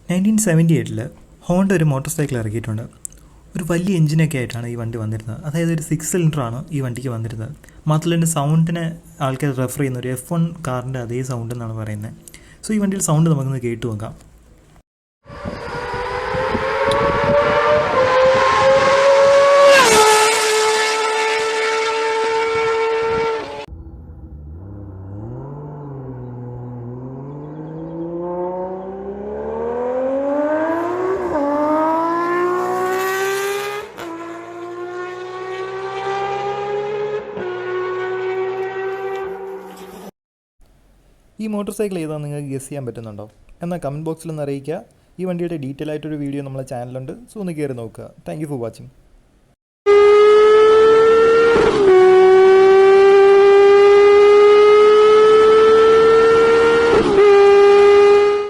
1978 Honda ഒരു motor cycle ഇറക്കിയിട്ടുണ്ട്. ഒരു വലിയ എഞ്ചിനൊക്കെ ആയിട്ടാണ് ഈ വണ്ടി വന്നിരുന്നത്. അതായത് ഒരു 6 സിലിണ്ടറാണ് ഈ വണ്ടിക്ക് വന്നിരുന്നത്. മാത്രമല്ല എൻ്റെ സൗണ്ടിനെ ആൾക്കാർ റെഫർ ചെയ്യുന്ന ഒരു F1 കാറിൻ്റെ അതേ സൗണ്ട് എന്നാണ് പറയുന്നത്. സോ ഈ വണ്ടിയിൽ സൗണ്ട് നമുക്കൊന്ന് കേട്ടു നോക്കാം. ഈ മോട്ടോർ സൈക്കിൾ ഏതാണെന്ന് നിങ്ങൾക്ക് ഗസ് ചെയ്യാൻ പറ്റുന്നുണ്ടോ? എന്നാൽ കമൻറ്റ് ബോക്സിൽ ഒന്ന് അറിയിക്കുക. ഈ വണ്ടിയുടെ ഡീറ്റെയിൽ ആയിട്ടൊരു വീഡിയോ നമ്മളെ ചാനലുണ്ട്. സോ ഒന്ന് കയറി നോക്കുക. Thank you for watching.